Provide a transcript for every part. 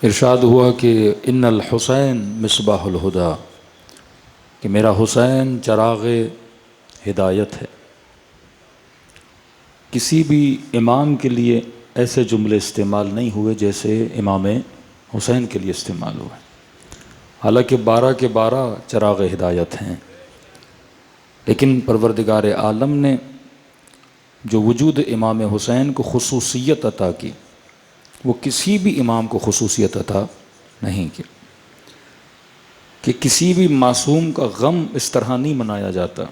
ارشاد ہوا کہ ان الحسین مصباح الہدا، کہ میرا حسین چراغ ہدایت ہے۔ کسی بھی امام کے لیے ایسے جملے استعمال نہیں ہوئے جیسے امام حسین کے لیے استعمال ہوئے، حالانکہ 12 کے 12 چراغ ہدایت ہیں، لیکن پروردگار عالم نے جو وجود امام حسین کو خصوصیت عطا کی، وہ کسی بھی امام کو خصوصیت عطا نہیں کی، کہ کسی بھی معصوم کا غم اس طرح نہیں منایا جاتا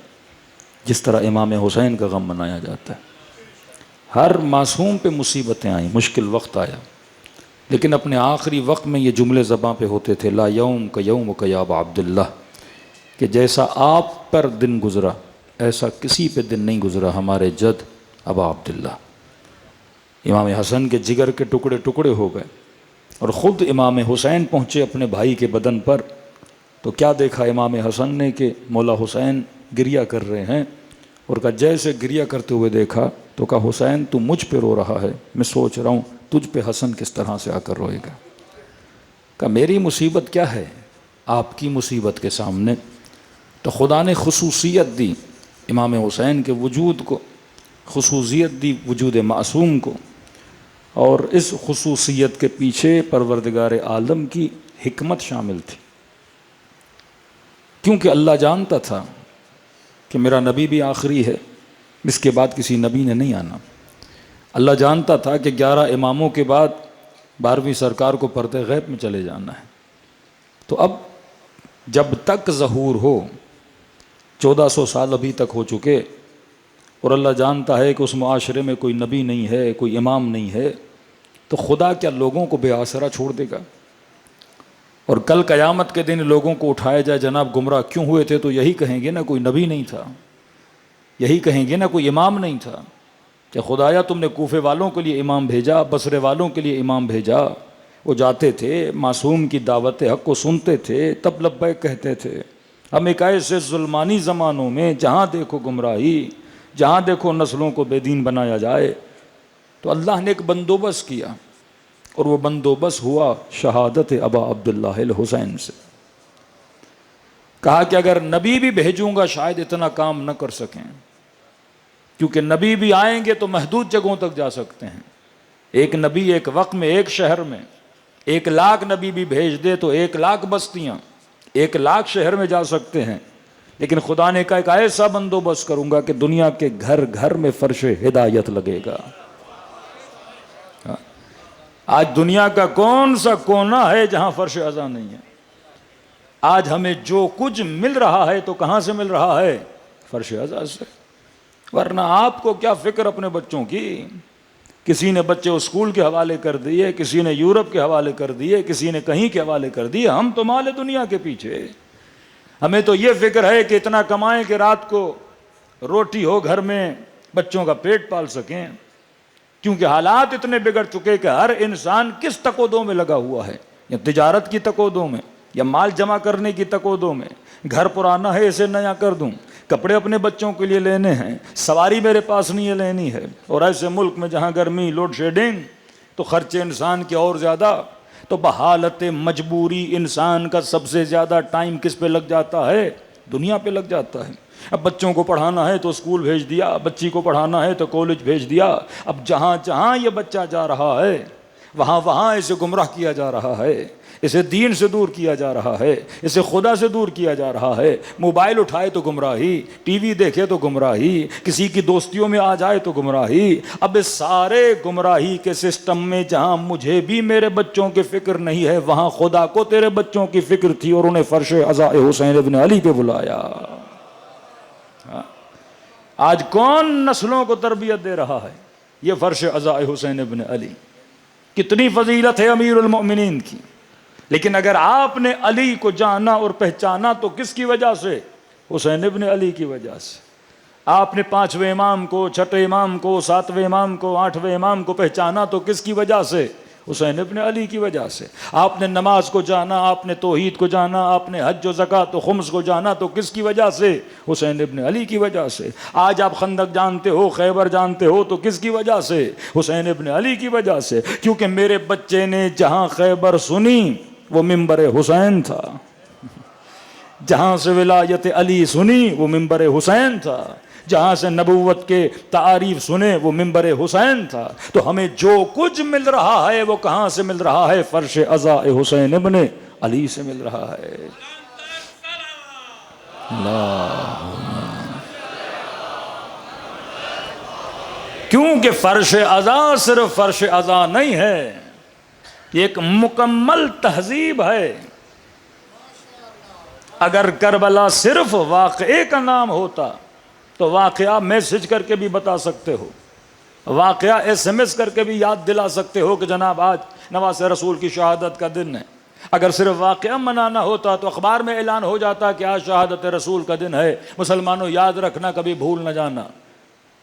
جس طرح امام حسین کا غم منایا جاتا ہے۔ ہر معصوم پہ مصیبتیں آئیں، مشکل وقت آیا، لیکن اپنے آخری وقت میں یہ جملے زباں پہ ہوتے تھے، لا یوم کا یوم کا یا ابا عبداللہ، کہ جیسا آپ پر دن گزرا ایسا کسی پہ دن نہیں گزرا ہمارے جد ابا عبداللہ۔ امام حسن کے جگر کے ٹکڑے ٹکڑے ہو گئے، اور خود امام حسین پہنچے اپنے بھائی کے بدن پر، تو کیا دیکھا امام حسن نے کہ مولا حسین گریہ کر رہے ہیں، اور کہا جیسے گریہ کرتے ہوئے دیکھا تو کہا حسین تو مجھ پہ رو رہا ہے، میں سوچ رہا ہوں تجھ پہ حسن کس طرح سے آ کر روئے گا۔ کہا میری مصیبت کیا ہے آپ کی مصیبت کے سامنے؟ تو خدا نے خصوصیت دی امام حسین کے وجود کو، خصوصیت دی وجود معصوم کو، اور اس خصوصیت کے پیچھے پروردگار عالم کی حکمت شامل تھی، کیونکہ اللہ جانتا تھا کہ میرا نبی بھی آخری ہے، اس کے بعد کسی نبی نے نہیں آنا۔ اللہ جانتا تھا کہ 11 اماموں کے بعد 12ویں سرکار کو پردے غیب میں چلے جانا ہے، تو اب جب تک ظہور ہو، 1400 سال ابھی تک ہو چکے، اور اللہ جانتا ہے کہ اس معاشرے میں کوئی نبی نہیں ہے، کوئی امام نہیں ہے، تو خدا کیا لوگوں کو بے آسرا چھوڑ دے گا؟ اور کل قیامت کے دن لوگوں کو اٹھایا جائے، جناب گمراہ کیوں ہوئے تھے، تو یہی کہیں گے نا کوئی نبی نہیں تھا، یہی کہیں گے نا کوئی امام نہیں تھا، کہ خدایا تم نے کوفے والوں کے لیے امام بھیجا، بصرے والوں کے لیے امام بھیجا، وہ جاتے تھے معصوم کی دعوت حق کو سنتے تھے، تب لبیک کہتے تھے۔ ہم ایک ایسے ظلمانی زمانوں میں جہاں دیکھو گمراہی، جہاں دیکھو نسلوں کو بے دین بنایا جائے، تو اللہ نے ایک بندوبست کیا، اور وہ بندوبست ہوا شہادت ابا عبداللہ الحسین سے۔ کہا کہ اگر نبی بھی بھیجوں گا شاید اتنا کام نہ کر سکیں، کیونکہ نبی بھی آئیں گے تو محدود جگہوں تک جا سکتے ہیں۔ ایک نبی ایک وقت میں ایک شہر میں 1,00,000 نبی بھی بھیج دے تو 1,00,000 بستیاں 1,00,000 شہر میں جا سکتے ہیں، لیکن خدا نے کہا ایک ایسا بندوبست کروں گا کہ دنیا کے گھر گھر میں فرش ہدایت لگے گا۔ آج دنیا کا کون سا کونا ہے جہاں فرش ازاں نہیں ہے؟ آج ہمیں جو کچھ مل رہا ہے تو کہاں سے مل رہا ہے؟ فرش ازاں سے، ورنہ آپ کو کیا فکر اپنے بچوں کی؟ کسی نے بچے اسکول کے حوالے کر دیے، کسی نے یورپ کے حوالے کر دیے، کسی نے کہیں کے حوالے کر دیے، ہم تو مال دنیا کے پیچھے۔ ہمیں تو یہ فکر ہے کہ اتنا کمائیں کہ رات کو روٹی ہو گھر میں، بچوں کا پیٹ پال سکیں، کیونکہ حالات اتنے بگڑ چکے کہ ہر انسان کس تقودوں میں لگا ہوا ہے، یا تجارت کی تقودوں میں، یا مال جمع کرنے کی تقودوں میں، گھر پرانا ہے اسے نیا کر دوں، کپڑے اپنے بچوں کے لیے لینے ہیں، سواری میرے پاس نہیں ہے لینی ہے، اور ایسے ملک میں جہاں گرمی، لوڈ شیڈنگ، تو خرچے انسان کے اور زیادہ، تو بحالت مجبوری انسان کا سب سے زیادہ ٹائم کس پہ لگ جاتا ہے؟ دنیا پہ لگ جاتا ہے۔ اب بچوں کو پڑھانا ہے تو اسکول بھیج دیا، بچی کو پڑھانا ہے تو کالج بھیج دیا، اب جہاں جہاں یہ بچہ جا رہا ہے وہاں وہاں اسے گمراہ کیا جا رہا ہے، اسے دین سے دور کیا جا رہا ہے، اسے خدا سے دور کیا جا رہا ہے۔ موبائل اٹھائے تو گمراہی، ٹی وی دیکھے تو گمراہی، کسی کی دوستیوں میں آ جائے تو گمراہی۔ اب اس سارے گمراہی کے سسٹم میں جہاں مجھے بھی میرے بچوں کی فکر نہیں ہے، وہاں خدا کو تیرے بچوں کی فکر تھی، اور انہیں فرش عزاء حسین ابن علی پہ بلایا۔ آج کون نسلوں کو تربیت دے رہا ہے؟ یہ فرش عزاء حسین ابن علی۔ کتنی فضیلت ہے امیر المؤمنین کی، لیکن اگر آپ نے علی کو جانا اور پہچانا تو کس کی وجہ سے؟ حسین ابن علی کی وجہ سے۔ آپ نے 5ویں امام کو، 6ٹھے امام کو، 7ویں امام کو، 8ویں امام کو پہچانا تو کس کی وجہ سے؟ حسین ابن علی کی وجہ سے۔ آپ نے نماز کو جانا، آپ نے توحید کو جانا، آپ نے حج و زکوٰۃ و خمس کو جانا تو کس کی وجہ سے؟ حسین ابن علی کی وجہ سے۔ آج آپ خندق جانتے ہو، خیبر جانتے ہو تو کس کی وجہ سے؟ حسین ابن علی کی وجہ سے، کیونکہ میرے بچے نے جہاں خیبر سنی وہ منبر حسین تھا، جہاں سے ولایت علی سنی وہ منبر حسین تھا، جہاں سے نبوت کے تعاریف سنے وہ منبر حسین تھا۔ تو ہمیں جو کچھ مل رہا ہے وہ کہاں سے مل رہا ہے؟ فرش عزا حسین ابن علی سے مل رہا ہے۔ کیونکہ فرش عزا صرف فرش عزا نہیں ہے، یہ ایک مکمل تہذیب ہے۔ اگر کربلا صرف واقعے کا نام ہوتا تو واقعہ میسج کر کے بھی بتا سکتے ہو، واقعہ ایس ایم ایس کر کے بھی یاد دلا سکتے ہو کہ جناب آج نواز رسول کی شہادت کا دن ہے۔ اگر صرف واقعہ منانا ہوتا تو اخبار میں اعلان ہو جاتا کہ آج شہادت رسول کا دن ہے، مسلمانوں یاد رکھنا، کبھی بھول نہ جانا۔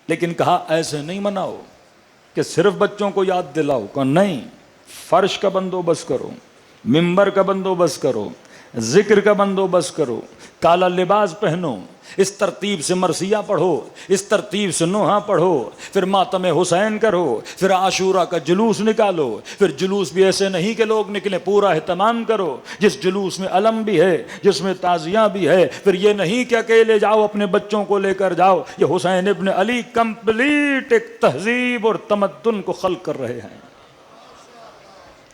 لیکن کہا ایسے نہیں مناؤ کہ صرف بچوں کو یاد دلاؤ، کہ نہیں، فرش کا بندوبست کرو، ممبر کا بندوبست کرو، ذکر کا بندوبست کرو، کالا لباس پہنو، اس ترتیب سے مرثیہ پڑھو، اس ترتیب سے نوحہ پڑھو، پھر ماتم حسین کرو، پھر عاشورہ کا جلوس نکالو، پھر جلوس بھی ایسے نہیں کہ لوگ نکلیں، پورا اہتمام کرو، جس جلوس میں علم بھی ہے، جس میں تعزیہ بھی ہے، پھر یہ نہیں کہ اکیلے جاؤ اپنے بچوں کو لے کر جاؤ۔ یہ حسین ابن علی کمپلیٹ ایک تہذیب اور تمدن کو خلق کر رہے ہیں،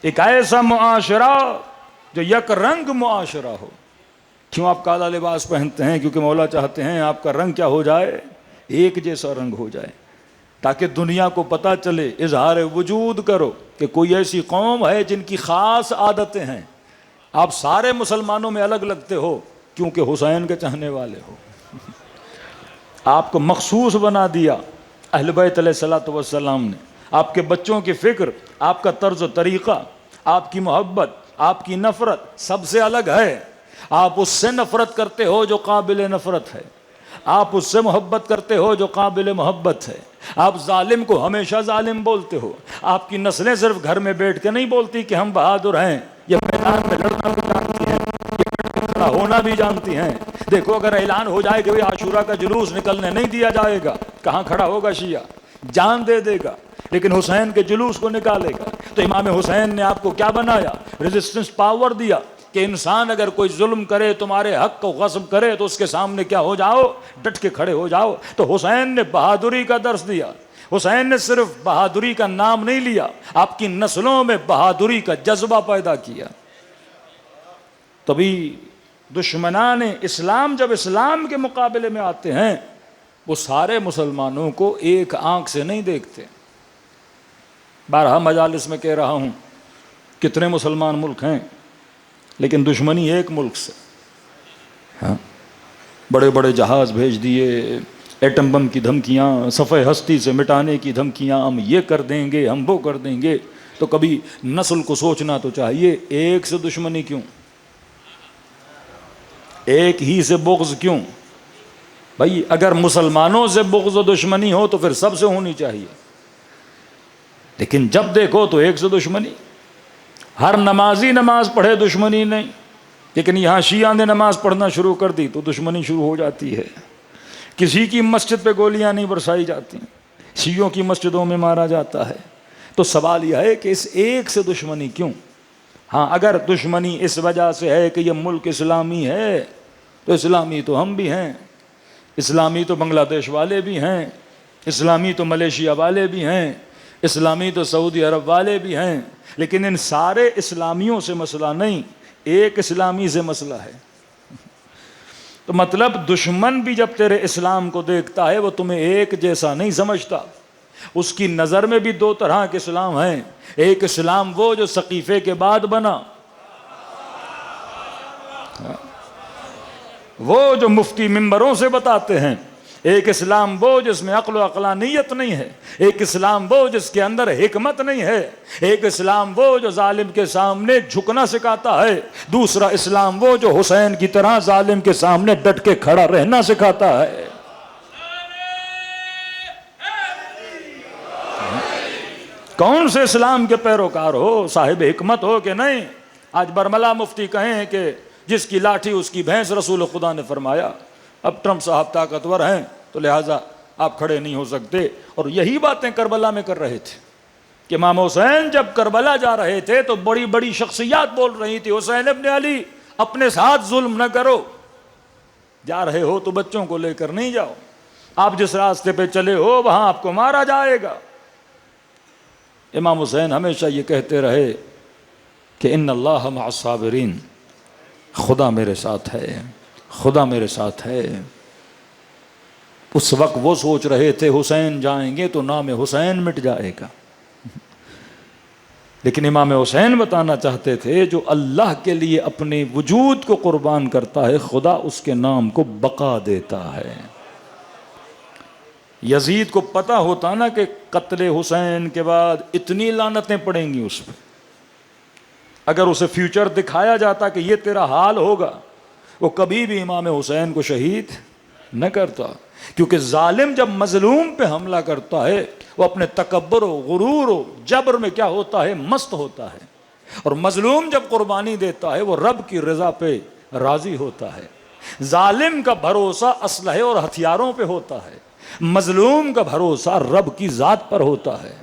ایک ایسا معاشرہ جو یک رنگ معاشرہ ہو۔ کیوں آپ کالا لباس پہنتے ہیں؟ کیونکہ مولا چاہتے ہیں آپ کا رنگ کیا ہو جائے؟ ایک جیسا رنگ ہو جائے، تاکہ دنیا کو پتہ چلے، اظہار وجود کرو کہ کوئی ایسی قوم ہے جن کی خاص عادتیں ہیں۔ آپ سارے مسلمانوں میں الگ لگتے ہو کیونکہ حسین کے چاہنے والے ہو، آپ کو مخصوص بنا دیا اہل بیت علیہ الصلوۃ والسلام نے۔ آپ کے بچوں کی فکر، آپ کا طرز و طریقہ، آپ کی محبت، آپ کی نفرت سب سے الگ ہے۔ آپ اس سے نفرت کرتے ہو جو قابل نفرت ہے، آپ اس سے محبت کرتے ہو جو قابل محبت ہے۔ آپ ظالم کو ہمیشہ ظالم بولتے ہو۔ آپ کی نسلیں صرف گھر میں بیٹھ کے نہیں بولتی کہ ہم بہادر ہیں، یہ میدان میں لڑنا بھی جانتی ہیں، یہ کھڑا ہونا بھی جانتی ہیں۔ دیکھو اگر اعلان ہو جائے کہ عاشورہ کا جلوس نکلنے نہیں دیا جائے گا، کہاں کھڑا ہوگا شیعہ؟ جان دے دے گا، لیکن حسین کے جلوس کو نکالے گا۔ تو امام حسین نے آپ کو کیا بنایا؟ ریزسٹنس پاور دیا کہ انسان اگر کوئی ظلم کرے، تمہارے حق کو غصب کرے تو اس کے سامنے کیا ہو جاؤ؟ ڈٹ کے کھڑے ہو جاؤ۔ تو حسین نے بہادری کا درس دیا۔ حسین نے صرف بہادری کا نام نہیں لیا، آپ کی نسلوں میں بہادری کا جذبہ پیدا کیا۔ تبھی دشمنان اسلام جب اسلام کے مقابلے میں آتے ہیں، وہ سارے مسلمانوں کو ایک آنکھ سے نہیں دیکھتے۔ بارہا مجالس میں کہہ رہا ہوں، کتنے مسلمان ملک ہیں لیکن دشمنی ایک ملک سے۔ ہاں، بڑے بڑے جہاز بھیج دیے، ایٹم بم کی دھمکیاں، صفحہ ہستی سے مٹانے کی دھمکیاں، ہم یہ کر دیں گے، ہم وہ کر دیں گے۔ تو کبھی نسل کو سوچنا تو چاہیے، ایک سے دشمنی کیوں؟ ایک ہی سے بغض کیوں؟ بھائی اگر مسلمانوں سے بغض و دشمنی ہو تو پھر سب سے ہونی چاہیے، لیکن جب دیکھو تو ایک سے دشمنی۔ ہر نمازی نماز پڑھے دشمنی نہیں، لیکن یہاں شیعہ نے نماز پڑھنا شروع کر دی تو دشمنی شروع ہو جاتی ہے۔ کسی کی مسجد پہ گولیاں نہیں برسائی جاتی، شیعوں کی مسجدوں میں مارا جاتا ہے۔ تو سوال یہ ہے کہ اس ایک سے دشمنی کیوں؟ ہاں، اگر دشمنی اس وجہ سے ہے کہ یہ ملک اسلامی ہے تو اسلامی تو ہم بھی ہیں، اسلامی تو بنگلہ دیش والے بھی ہیں، اسلامی تو ملیشیا والے بھی ہیں، اسلامی تو سعودی عرب والے بھی ہیں، لیکن ان سارے اسلامیوں سے مسئلہ نہیں، ایک اسلامی سے مسئلہ ہے۔ تو مطلب دشمن بھی جب تیرے اسلام کو دیکھتا ہے وہ تمہیں ایک جیسا نہیں سمجھتا، اس کی نظر میں بھی دو طرح کے اسلام ہیں۔ ایک اسلام وہ جو سقیفے کے بعد بنا، وہ جو مفتی ممبروں سے بتاتے ہیں۔ ایک اسلام وہ جس میں عقل و عقلانیت نہیں ہے، ایک اسلام وہ جس کے اندر حکمت نہیں ہے، ایک اسلام وہ جو ظالم کے سامنے جھکنا سکھاتا ہے، دوسرا اسلام وہ جو حسین کی طرح ظالم کے سامنے ڈٹ کے کھڑا رہنا سکھاتا ہے۔ کون سے اسلام کے پیروکار ہو، صاحب حکمت ہو کہ نہیں؟ آج برملا مفتی کہیں کہ جس کی لاٹھی اس کی بھینس، رسول خدا نے فرمایا اب ٹرمپ صاحب طاقتور ہیں تو لہٰذا آپ کھڑے نہیں ہو سکتے. اور یہی باتیں کربلا میں کر رہے تھے کہ امام حسین جب کربلا جا رہے تھے تو بڑی بڑی شخصیات بول رہی تھی حسین ابن علی اپنے ساتھ ظلم نہ کرو، جا رہے ہو تو بچوں کو لے کر نہیں جاؤ، آپ جس راستے پہ چلے ہو وہاں آپ کو مارا جائے گا. امام حسین ہمیشہ یہ کہتے رہے کہ ان اللہ مع الصابرین، خدا میرے ساتھ ہے، خدا میرے ساتھ ہے. اس وقت وہ سوچ رہے تھے حسین جائیں گے تو نام حسین مٹ جائے گا، لیکن امام حسین بتانا چاہتے تھے جو اللہ کے لیے اپنے وجود کو قربان کرتا ہے خدا اس کے نام کو بقا دیتا ہے. یزید کو پتا ہوتا نا کہ قتل حسین کے بعد اتنی لعنتیں پڑیں گی اس پہ، اگر اسے فیوچر دکھایا جاتا کہ یہ تیرا حال ہوگا وہ کبھی بھی امام حسین کو شہید نہ کرتا. کیونکہ ظالم جب مظلوم پہ حملہ کرتا ہے وہ اپنے تکبر و غرور و جبر میں کیا ہوتا ہے، مست ہوتا ہے، اور مظلوم جب قربانی دیتا ہے وہ رب کی رضا پہ راضی ہوتا ہے. ظالم کا بھروسہ اسلحے اور ہتھیاروں پہ ہوتا ہے، مظلوم کا بھروسہ رب کی ذات پر ہوتا ہے.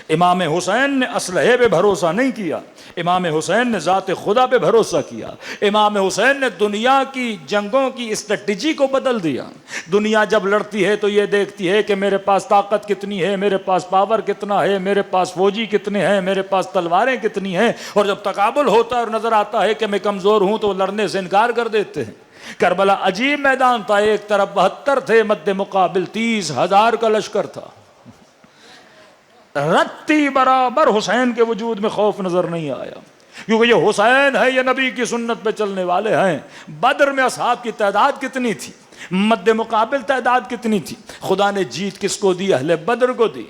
امام حسین نے اسلحے پہ بھروسہ نہیں کیا، امام حسین نے ذات خدا پہ بھروسہ کیا. امام حسین نے دنیا کی جنگوں کی اسٹریٹجی کو بدل دیا. دنیا جب لڑتی ہے تو یہ دیکھتی ہے کہ میرے پاس طاقت کتنی ہے، میرے پاس پاور کتنا ہے، میرے پاس فوجی کتنے ہیں، میرے پاس تلواریں کتنی ہیں، اور جب تقابل ہوتا ہے اور نظر آتا ہے کہ میں کمزور ہوں تو وہ لڑنے سے انکار کر دیتے ہیں. کربلا عجیب میدان تھا، ایک طرف 72 تھے، مد مقابل 30,000 کا لشکر تھا. رتی برابر حسین کے وجود میں خوف نظر نہیں آیا، کیونکہ یہ حسین ہے، یہ نبی کی سنت پہ چلنے والے ہیں. بدر میں اصحاب کی تعداد کتنی تھی، مد مقابل تعداد کتنی تھی، خدا نے جیت کس کو دی، اہل بدر کو دی.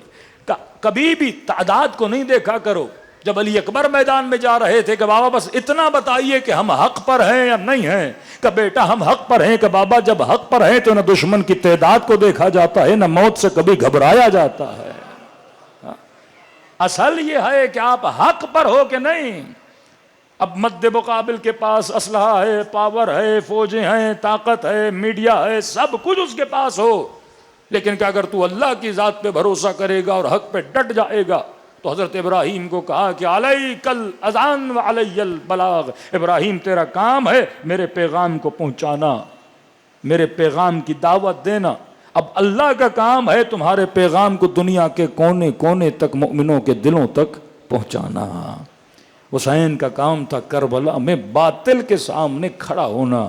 کبھی بھی تعداد کو نہیں دیکھا کرو. جب علی اکبر میدان میں جا رہے تھے کہ بابا بس اتنا بتائیے کہ ہم حق پر ہیں یا نہیں ہیں، کہ بیٹا ہم حق پر ہیں، کہ بابا جب حق پر ہیں تو نہ دشمن کی تعداد کو دیکھا جاتا ہے، نہ موت سے کبھی گھبرایا جاتا ہے. اصل یہ ہے کہ آپ حق پر ہو کہ نہیں. اب مد مقابل کے پاس اسلحہ ہے، پاور ہے، فوجیں ہیں، طاقت ہے، میڈیا ہے، سب کچھ اس کے پاس ہو، لیکن کہ اگر تو اللہ کی ذات پہ بھروسہ کرے گا اور حق پہ ڈٹ جائے گا تو حضرت ابراہیم کو کہا کہ علیک الاذان وعلی البلاغ، ابراہیم تیرا کام ہے میرے پیغام کو پہنچانا، میرے پیغام کی دعوت دینا. اب اللہ کا کام ہے تمہارے پیغام کو دنیا کے کونے کونے تک مومنوں کے دلوں تک پہنچانا. حسین کا کام تھا کربلا میں باطل کے سامنے کھڑا ہونا،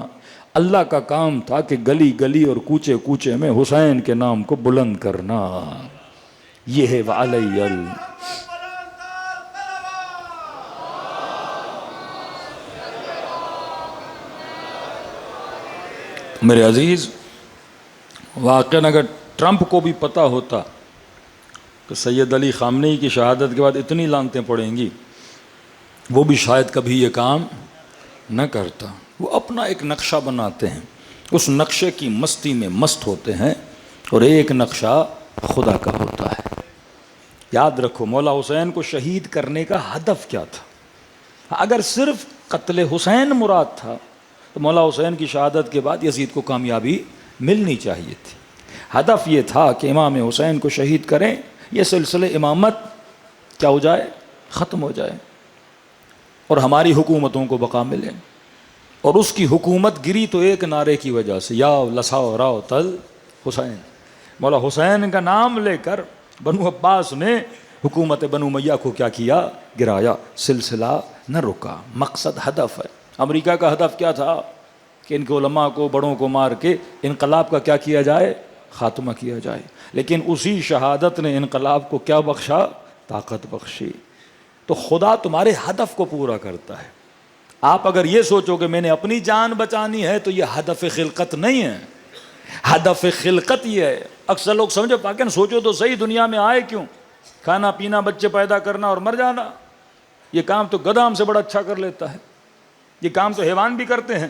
اللہ کا کام تھا کہ گلی گلی اور کوچے کوچے میں حسین کے نام کو بلند کرنا. یہ ہے وعلی میرے عزیز. واقعاً اگر ٹرمپ کو بھی پتا ہوتا کہ سید علی خامنئی کی شہادت کے بعد اتنی لعنتیں پڑیں گی، وہ بھی شاید کبھی یہ کام نہ کرتا. وہ اپنا ایک نقشہ بناتے ہیں، اس نقشے کی مستی میں مست ہوتے ہیں، اور ایک نقشہ خدا کا ہوتا ہے. یاد رکھو مولا حسین کو شہید کرنے کا ہدف کیا تھا. اگر صرف قتل حسین مراد تھا تو مولا حسین کی شہادت کے بعد یزید کو کامیابی ملنی چاہیے تھی. ہدف یہ تھا کہ امام حسین کو شہید کریں، یہ سلسلہ امامت کیا ہو جائے، ختم ہو جائے، اور ہماری حکومتوں کو بقا ملے. اور اس کی حکومت گری تو ایک نعرے کی وجہ سے، یا لساو راو تل حسین. مولا حسین کا نام لے کر بنو عباس نے حکومت بنو امیہ کو کیا کیا، گرایا. سلسلہ نہ رکا، مقصد ہدف ہے. امریکہ کا ہدف کیا تھا کہ ان کے علماء کو بڑوں کو مار کے انقلاب کا کیا کیا جائے، خاتمہ کیا جائے. لیکن اسی شہادت نے انقلاب کو کیا بخشا، طاقت بخشی. تو خدا تمہارے ہدف کو پورا کرتا ہے. آپ اگر یہ سوچو کہ میں نے اپنی جان بچانی ہے تو یہ ہدف خلقت نہیں ہے. ہدف خلقت یہ ہے، اکثر لوگ سمجھو پاکن سوچو تو صحیح دنیا میں آئے کیوں، کھانا پینا بچے پیدا کرنا اور مر جانا. یہ کام تو گدھا ہم سے بڑا اچھا کر لیتا ہے، یہ کام تو حیوان بھی کرتے ہیں.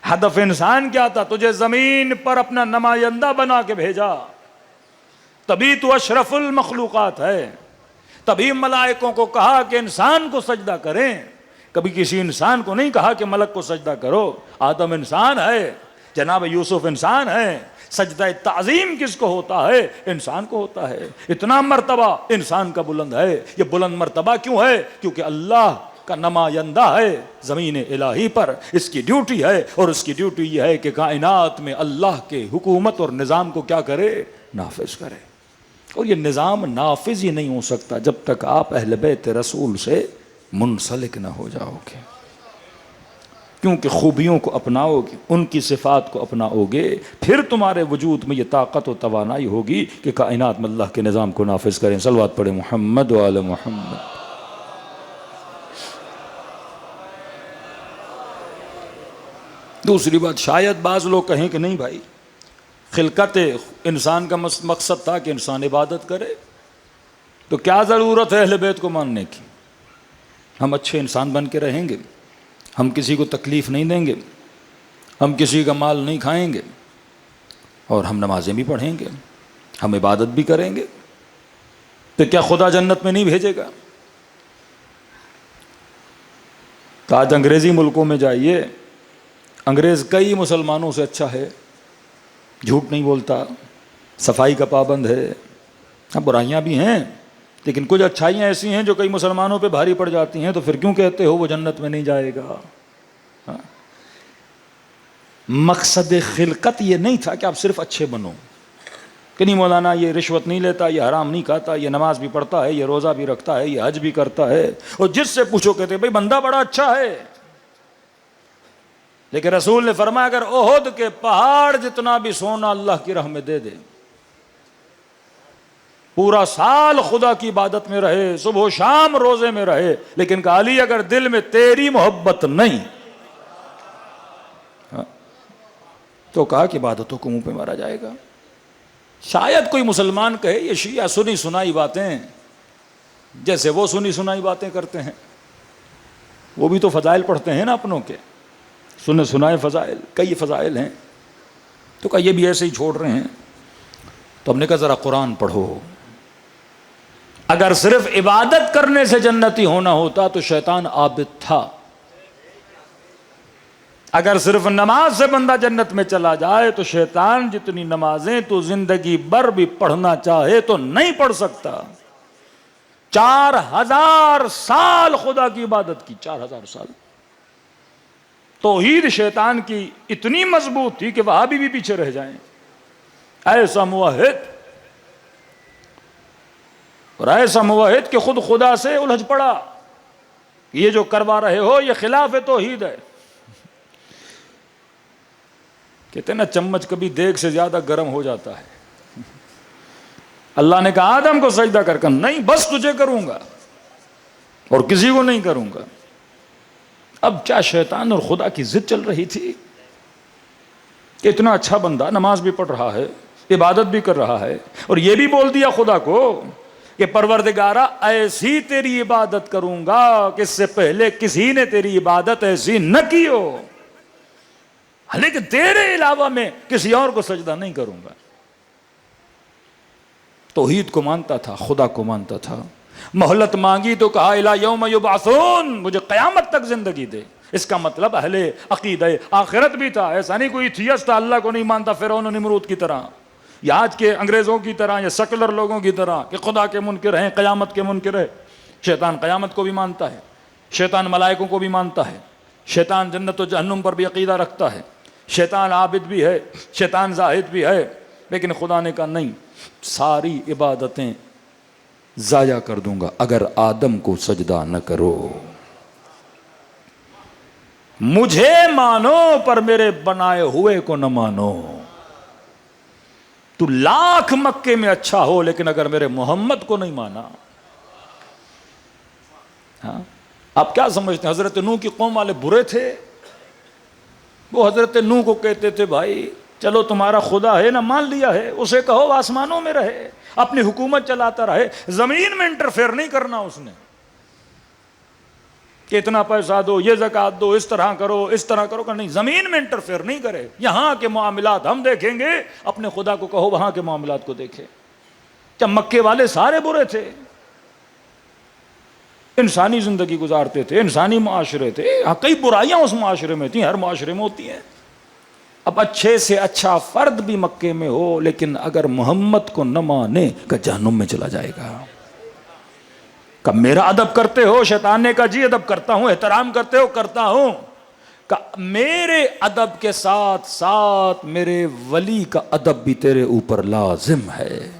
ہدف انسان کیا تھا، تجھے زمین پر اپنا نمائندہ بنا کے بھیجا، تبھی تو اشرف المخلوقات ہے. تبھی ملائکوں کو کہا کہ انسان کو سجدہ کریں، کبھی کسی انسان کو نہیں کہا کہ ملک کو سجدہ کرو۔ آدم انسان ہے، جناب یوسف انسان ہے، سجدہ تعظیم کس کو ہوتا ہے؟ انسان کو ہوتا ہے۔ اتنا مرتبہ انسان کا بلند ہے۔ یہ بلند مرتبہ کیوں ہے؟ کیونکہ اللہ کا نمائندہ ہے زمین الہی پر، اس کی ڈیوٹی ہے، اور اس کی ڈیوٹی یہ ہے کہ کائنات میں اللہ کے حکومت اور نظام کو کیا کرے؟ نافذ کرے۔ اور یہ نظام نافذ ہی نہیں ہو سکتا جب تک آپ اہل بیت رسول سے منسلک نہ ہو جاؤ گے، کیونکہ خوبیوں کو اپناؤ گے، ان کی صفات کو اپناؤ گے، پھر تمہارے وجود میں یہ طاقت و توانائی ہوگی کہ کائنات میں اللہ کے نظام کو نافذ کریں۔ صلوات پڑھیں محمد و آل محمد۔ دوسری بات، شاید بعض لوگ کہیں کہ نہیں بھائی، خلقت انسان کا مقصد تھا کہ انسان عبادت کرے، تو کیا ضرورت ہے اہل بیت کو ماننے کی؟ ہم اچھے انسان بن کے رہیں گے، ہم کسی کو تکلیف نہیں دیں گے، ہم کسی کا مال نہیں کھائیں گے، اور ہم نمازیں بھی پڑھیں گے، ہم عبادت بھی کریں گے، تو کیا خدا جنت میں نہیں بھیجے گا؟ تو آج انگریزی ملکوں میں جائیے، انگریز کئی مسلمانوں سے اچھا ہے، جھوٹ نہیں بولتا، صفائی کا پابند ہے، اب برائیاں بھی ہیں لیکن کچھ اچھائیاں ایسی ہیں جو کئی مسلمانوں پہ بھاری پڑ جاتی ہیں، تو پھر کیوں کہتے ہو وہ جنت میں نہیں جائے گا؟ ہاں؟ مقصد خلقت یہ نہیں تھا کہ آپ صرف اچھے بنو، کہ نہیں مولانا یہ رشوت نہیں لیتا، یہ حرام نہیں کھاتا، یہ نماز بھی پڑھتا ہے، یہ روزہ بھی رکھتا ہے، یہ حج بھی کرتا ہے، اور جس سے پوچھو کہتے بھائی بندہ بڑا اچھا ہے، لیکن رسول نے فرمایا اگر احد کے پہاڑ جتنا بھی سونا اللہ کی راہ میں دے دے، پورا سال خدا کی عبادت میں رہے، صبح و شام روزے میں رہے، لیکن کہا علی اگر دل میں تیری محبت نہیں، تو کہا کہ عبادتوں کو منہ پہ مارا جائے گا۔ شاید کوئی مسلمان کہے یہ شیعہ سنی سنائی باتیں، جیسے وہ سنی سنائی باتیں کرتے ہیں، وہ بھی تو فضائل پڑھتے ہیں نا اپنوں کے، سنے سنائے فضائل، کئی فضائل ہیں، تو کہا یہ بھی ایسے ہی چھوڑ رہے ہیں۔ تو ہم نے کہا ذرا قرآن پڑھو، اگر صرف عبادت کرنے سے جنتی ہونا ہوتا تو شیطان عابد تھا، اگر صرف نماز سے بندہ جنت میں چلا جائے تو شیطان جتنی نمازیں تو زندگی بھر بھی پڑھنا چاہے تو نہیں پڑھ سکتا۔ 4000 سال خدا کی عبادت کی، 4000 سال توحید شیطان کی اتنی مضبوط تھی کہ وہابی بھی پیچھے رہ جائیں، ایسا موحد، اور ایسا موحد کہ خود خدا سے الجھ پڑا، یہ جو کروا رہے ہو یہ خلاف توحید ہے۔ کہتے ہیں نا چمچ کبھی دیگ سے زیادہ گرم ہو جاتا ہے۔ اللہ نے کہا آدم کو سجدہ کر کر، نہیں بس تجھے کروں گا اور کسی کو نہیں کروں گا۔ اب کیا شیطان اور خدا کی ضد چل رہی تھی کہ اتنا اچھا بندہ نماز بھی پڑھ رہا ہے، عبادت بھی کر رہا ہے، اور یہ بھی بول دیا خدا کو کہ پروردگارا ایسی تیری عبادت کروں گا کہ اس سے پہلے کسی نے تیری عبادت ایسی نہ کی ہو، لیکن تیرے علاوہ میں کسی اور کو سجدہ نہیں کروں گا۔ توحید کو مانتا تھا، خدا کو مانتا تھا۔ مہلت مانگی تو کہا الی یوم یبعثون، مجھے قیامت تک زندگی دے۔ اس کا مطلب اہل عقیدہ آخرت بھی تھا، ایسا نہیں کوئی ایتھیسٹ تھا اللہ کو نہیں مانتا فرعون و نمرود کی طرح، یا آج کے انگریزوں کی طرح، یا سیکولر لوگوں کی طرح کہ خدا کے منکر ہیں، قیامت کے منکر ہے۔ شیطان قیامت کو بھی مانتا ہے، شیطان ملائکوں کو بھی مانتا ہے، شیطان جنت و جہنم پر بھی عقیدہ رکھتا ہے، شیطان عابد بھی ہے، شیطان زاہد بھی ہے، لیکن خدا نے کہا نہیں، ساری عبادتیں ضائع کر دوں گا اگر آدم کو سجدہ نہ کرو۔ مجھے مانو پر میرے بنائے ہوئے کو نہ مانو۔ تو لاکھ مکے میں اچھا ہو لیکن اگر میرے محمد کو نہیں مانا، ہاں آپ کیا سمجھتے ہیں حضرت نوح کی قوم والے برے تھے؟ وہ حضرت نوح کو کہتے تھے بھائی چلو تمہارا خدا ہے نا، مان لیا ہے، اسے کہو آسمانوں میں رہے، اپنی حکومت چلاتا رہے، زمین میں انٹرفیئر نہیں کرنا اس نے، کہ اتنا پیسہ دو، یہ زکوٰۃ دو، اس طرح کرو، اس طرح کرو، کہ نہیں، زمین میں انٹرفیئر نہیں کرے، یہاں کے معاملات ہم دیکھیں گے، اپنے خدا کو کہو وہاں کے معاملات کو دیکھے۔ کیا مکے والے سارے برے تھے؟ انسانی زندگی گزارتے تھے، انسانی معاشرے تھے، کئی برائیاں اس معاشرے میں تھیں، ہر معاشرے میں ہوتی ہیں۔ اب اچھے سے اچھا فرد بھی مکے میں ہو لیکن اگر محمد کو نہ مانے کہ جہنم میں چلا جائے گا۔ کہ میرا ادب کرتے ہو، شیطان نے کہا جی ادب کرتا ہوں، احترام کرتے ہو کرتا ہوں، کہ میرے ادب کے ساتھ ساتھ میرے ولی کا ادب بھی تیرے اوپر لازم ہے۔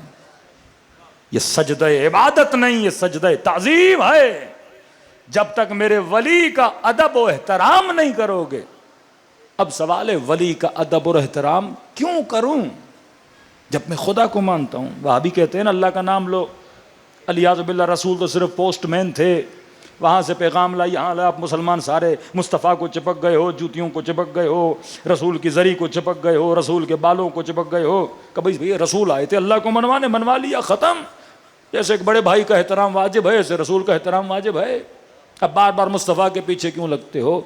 یہ سجدہ عبادت نہیں، یہ سجدہ تعظیم ہے۔ جب تک میرے ولی کا ادب و احترام نہیں کرو گے۔ اب سوال ہے ولی کا ادب اور احترام کیوں کروں جب میں خدا کو مانتا ہوں؟ وہابی کہتے ہیں نا اللہ کا نام لو، الیاذ باللہ رسول تو صرف پوسٹ مین تھے، وہاں سے پیغام لائی یہاں لا، آپ مسلمان سارے مصطفیٰ کو چپک گئے ہو، جوتیوں کو چپک گئے ہو، رسول کی زری کو چپک گئے ہو، رسول کے بالوں کو چپک گئے ہو، کہ بھئی رسول آئے تھے اللہ کو منوانے، منوا لیا ختم۔ جیسے ایک بڑے بھائی کا احترام واجب ہے ایسے رسول کا احترام واجب ہے، اب بار بار مصطفیٰ کے پیچھے کیوں لگتے ہو؟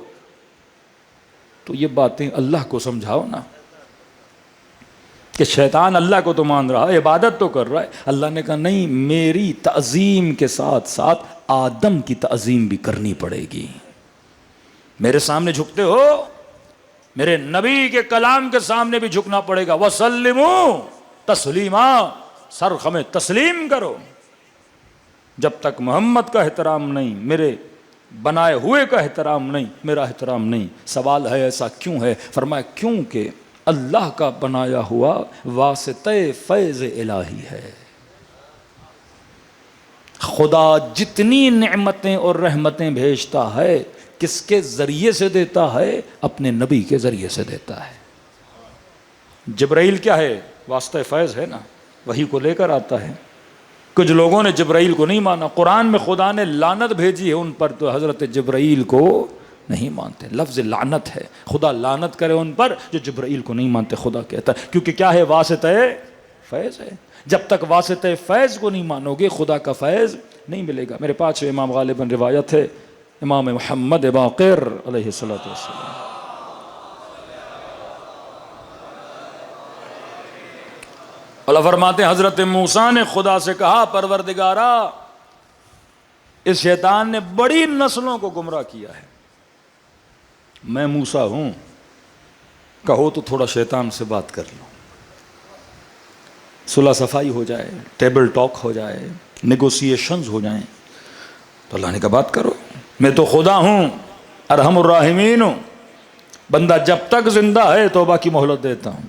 تو یہ باتیں اللہ کو سمجھاؤ نا، کہ شیطان اللہ کو تو مان رہا ہے، عبادت تو کر رہا ہے۔ اللہ نے کہا نہیں، میری تعظیم کے ساتھ ساتھ آدم کی تعظیم بھی کرنی پڑے گی۔ میرے سامنے جھکتے ہو، میرے نبی کے کلام کے سامنے بھی جھکنا پڑے گا۔ وَسَلِّمُوا تسلیما، سر خمیں تسلیم کرو۔ جب تک محمد کا احترام نہیں، میرے بنائے ہوئے کا احترام نہیں، میرا احترام نہیں۔ سوال ہے ایسا کیوں ہے؟ فرمایا کیونکہ اللہ کا بنایا ہوا واسطہ فیض الہی ہے۔ خدا جتنی نعمتیں اور رحمتیں بھیجتا ہے کس کے ذریعے سے دیتا ہے؟ اپنے نبی کے ذریعے سے دیتا ہے۔ جبرائیل کیا ہے؟ واسطہ فیض ہے نا، وحی کو لے کر آتا ہے۔ کچھ لوگوں نے جبرائیل کو نہیں مانا، قرآن میں خدا نے لعنت بھیجی ہے ان پر، تو حضرت جبرائیل کو نہیں مانتے۔ لفظ لعنت ہے، خدا لعنت کرے ان پر جو جبرائیل کو نہیں مانتے، خدا کہتا ہے، کیونکہ کیا ہے؟ واسطہ فیض ہے۔ جب تک واسطہ فیض کو نہیں مانو گے خدا کا فیض نہیں ملے گا۔ میرے پاس امام غالباً روایت ہے، امام محمد باقر علیہ السلام، اللہ فرماتے ہیں حضرت موسیٰ نے خدا سے کہا پروردگارا اس شیطان نے بڑی نسلوں کو گمراہ کیا ہے، میں موسیٰ ہوں، کہو تو تھوڑا شیطان سے بات کر لو، صلح صفائی ہو جائے، ٹیبل ٹاک ہو جائے، نیگوسیشنز ہو جائیں۔ تو اللہ نے کہا بات کرو، میں تو خدا ہوں، ارحم الراحمین ہوں، بندہ جب تک زندہ ہے توبہ کی مہلت دیتا ہوں۔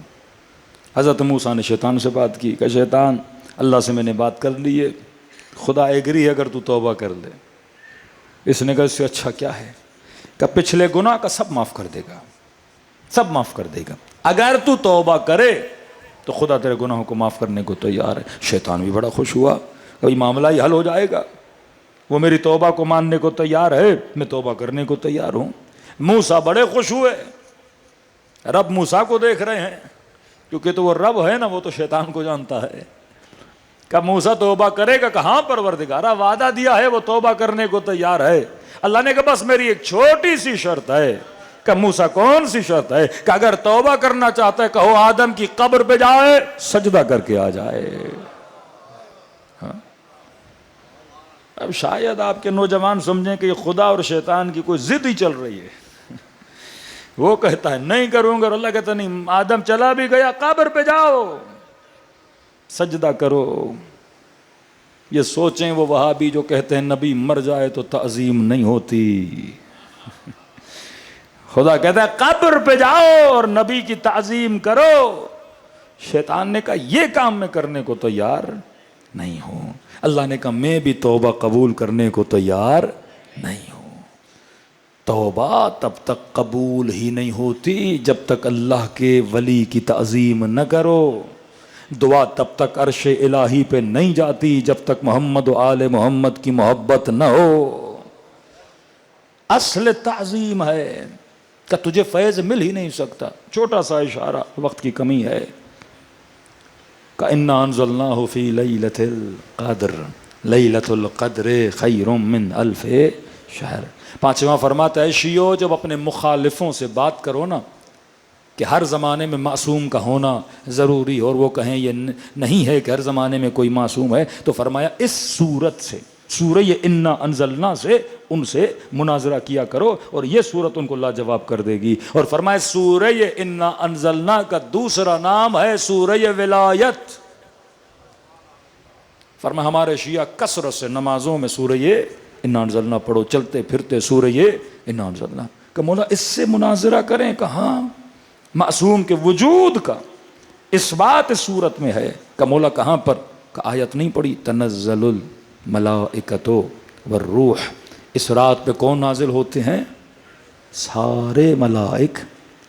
حضرت موسیٰ نے شیطان سے بات کی کہ شیطان اللہ سے میں نے بات کر لی ہے، خدا ایگری ہے اگر تو توبہ کر لے۔ اس نے کہا اس سے اچھا کیا ہے کہ پچھلے گناہ کا سب معاف کر دے گا، سب معاف کر دے گا، اگر تو توبہ کرے تو خدا تیرے گناہوں کو معاف کرنے کو تیار ہے۔ شیطان بھی بڑا خوش ہوا، کوئی معاملہ ہی حل ہو جائے گا، وہ میری توبہ کو ماننے کو تیار ہے، میں توبہ کرنے کو تیار ہوں۔ موسیٰ بڑے خوش ہوئے، رب موسیٰ کو دیکھ رہے ہیں، کیونکہ تو وہ رب ہے نا، وہ تو شیطان کو جانتا ہے۔ کہ موسیٰ توبہ کرے گا، کہاں پروردگارا وعدہ دیا ہے وہ توبہ کرنے کو تیار ہے۔ اللہ نے کہا بس میری ایک چھوٹی سی شرط ہے۔ کہ موسیٰ کون سی شرط ہے؟ کہ اگر توبہ کرنا چاہتا ہے کہو آدم کی قبر پہ جائے سجدہ کر کے آ جائے۔ ہاں؟ اب شاید آپ کے نوجوان سمجھیں کہ یہ خدا اور شیطان کی کوئی ضد ہی چل رہی ہے، وہ کہتا ہے نہیں کروں گا، اور اللہ کہتا نہیں، آدم چلا بھی گیا قبر پہ جاؤ سجدہ کرو۔ یہ سوچیں وہ وہابی جو کہتے ہیں نبی مر جائے تو تعظیم نہیں ہوتی، خدا کہتا ہے قبر پہ جاؤ اور نبی کی تعظیم کرو۔ شیطان نے کہا یہ کام میں کرنے کو تیار نہیں ہوں۔ اللہ نے کہا میں بھی توبہ قبول کرنے کو تیار نہیں ہوں۔ توبہ تب تک قبول ہی نہیں ہوتی جب تک اللہ کے ولی کی تعظیم نہ کرو، دعا تب تک عرش الہی پہ نہیں جاتی جب تک محمد و آل محمد کی محبت نہ ہو۔ اصل تعظیم ہے کہ تجھے فیض مل ہی نہیں سکتا۔ چھوٹا سا اشارہ، وقت کی کمی ہے، کہ اِنَّا أَنزَلْنَاهُ فِي لَيْلَةِ الْقَدْرِ لَيْلَةُ الْقَدْرِ خَيْرٌ مِّنْ أَلْفِ شَهْرٍ۔ پانچواں فرماتا ہے شیعو جب اپنے مخالفوں سے بات کرو نا کہ ہر زمانے میں معصوم کا ہونا ضروری، اور وہ کہیں یہ نہیں ہے کہ ہر زمانے میں کوئی معصوم ہے، تو فرمایا اس صورت سے سورہ انا انزلنا سے ان سے مناظرہ کیا کرو اور یہ سورت ان کو لاجواب کر دے گی. اور فرمائے سورہ انا انزلنا کا دوسرا نام ہے سورہ ولایت. فرمایا ہمارے شیعہ کثرت سے نمازوں میں سورہ انا انزلنا پڑھو، چلتے پھرتے سورہ انا انزلنا. کہ مولا اس سے مناظرہ کریں، کہاں معصوم کے وجود کا اس بات اس صورت میں ہے. کہ مولا کہاں پر؟ کہ آیت نہیں پڑھی تنزل الملائکۃ والروح. اس رات پہ کون نازل ہوتے ہیں؟ سارے ملائک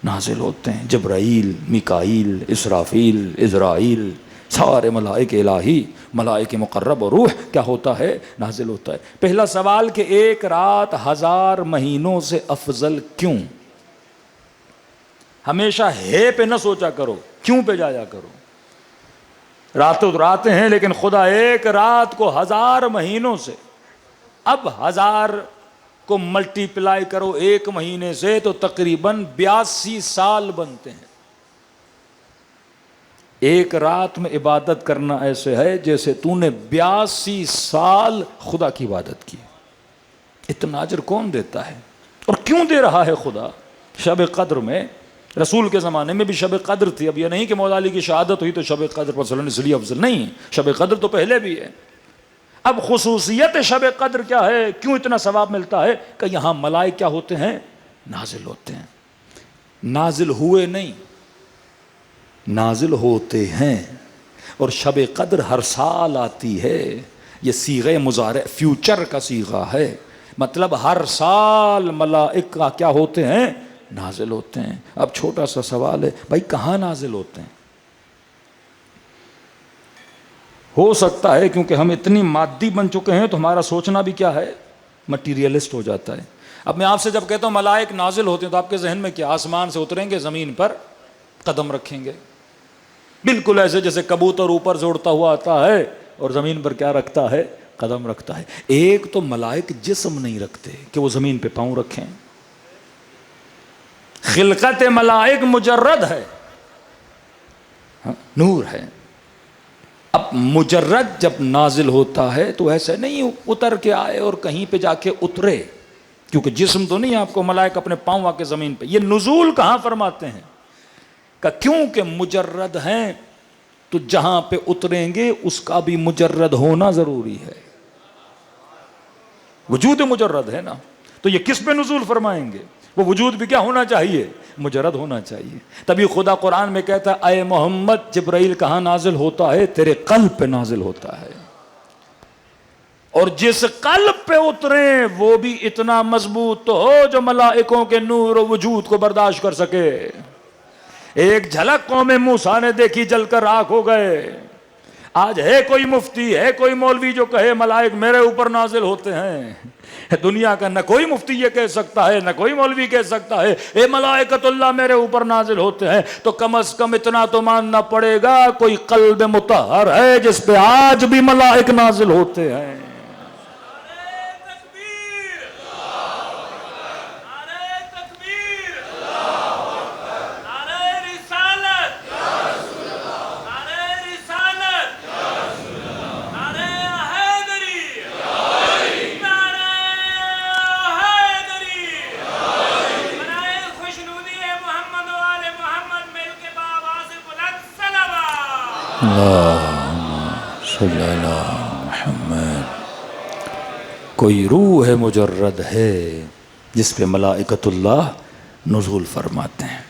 نازل ہوتے ہیں. جبرائیل، میکائیل، اسرافیل، عزرائیل، سارے ملائک الہی، ملائک مقرب اور روح کیا ہوتا ہے؟ نازل ہوتا ہے. پہلا سوال کہ ایک رات 1000 مہینوں سے افضل کیوں؟ ہمیشہ ہے پہ نہ سوچا کرو، کیوں پہ جایا کرو. راتوں تو راتیں ہیں لیکن خدا ایک رات کو 1000 مہینوں سے، اب 1000 کو ملٹی پلائی کرو ایک مہینے سے تو تقریباً 82 سال بنتے ہیں. ایک رات میں عبادت کرنا ایسے ہے جیسے تو نے 82 سال خدا کی عبادت کی. اتنا اجر کون دیتا ہے اور کیوں دے رہا ہے خدا؟ شب قدر میں رسول کے زمانے میں بھی شب قدر تھی. اب یہ نہیں کہ مولا علی کی شہادت ہوئی تو شب قدر پر صلی اللہ علیہ افضل، نہیں، شب قدر تو پہلے بھی ہے. اب خصوصیت شب قدر کیا ہے؟ کیوں اتنا ثواب ملتا ہے؟ کہ یہاں ملائکہ کیا ہوتے ہیں؟ نازل ہوتے ہیں. نازل ہوئے نہیں، نازل ہوتے ہیں. اور شب قدر ہر سال آتی ہے. یہ صیغہ مضارع فیوچر کا صیغہ ہے، مطلب ہر سال ملائکہ کیا ہوتے ہیں؟ نازل ہوتے ہیں. اب چھوٹا سا سوال ہے بھائی کہاں نازل ہوتے ہیں؟ ہو سکتا ہے کیونکہ ہم اتنی مادی بن چکے ہیں تو ہمارا سوچنا بھی کیا ہے؟ مٹیریلسٹ ہو جاتا ہے. اب میں آپ سے جب کہتا ہوں ملائک نازل ہوتے ہیں تو آپ کے ذہن میں کیا؟ آسمان سے اتریں گے، زمین پر قدم رکھیں گے، بالکل ایسے جیسے کبوتر اوپر سے اڑتا ہوا آتا ہے اور زمین پر کیا رکھتا ہے؟ قدم رکھتا ہے. ایک تو ملائک جسم نہیں رکھتے کہ وہ زمین پہ پاؤں رکھیں. خلقت ملائک مجرد ہے، نور ہے. اب مجرد جب نازل ہوتا ہے تو ایسے نہیں اتر کے آئے اور کہیں پہ جا کے اترے، کیونکہ جسم تو نہیں آپ کو ملائک اپنے پاؤں آ کے زمین پہ. یہ نزول کہاں فرماتے ہیں؟ کہ کیونکہ مجرد ہیں تو جہاں پہ اتریں گے اس کا بھی مجرد ہونا ضروری ہے. وجود مجرد ہے نا، تو یہ کس پہ نزول فرمائیں گے؟ وہ وجود بھی کیا ہونا چاہیے؟ مجرد ہونا چاہیے. تبھی خدا قرآن میں کہتا ہے اے محمد جبرائیل کہاں نازل ہوتا ہے؟ تیرے قلب پہ نازل ہوتا ہے. اور جس قلب پہ اتریں وہ بھی اتنا مضبوط تو ہو جو ملائکوں کے نور و وجود کو برداشت کر سکے. ایک جھلک قوم موسیٰ نے دیکھی، جل کر راکھ ہو گئے. آج ہے کوئی مفتی، ہے کوئی مولوی جو کہے ملائک میرے اوپر نازل ہوتے ہیں؟ دنیا کا نہ کوئی مفتی یہ کہہ سکتا ہے، نہ کوئی مولوی کہہ سکتا ہے اے ملائکۃ اللہ میرے اوپر نازل ہوتے ہیں. تو کم از کم اتنا تو ماننا پڑے گا کوئی قلب مطہر ہے جس پہ آج بھی ملائک نازل ہوتے ہیں. صلی اللہ محمد. کوئی روح مجرد ہے جس پہ ملائکۃ اللہ نزول فرماتے ہیں.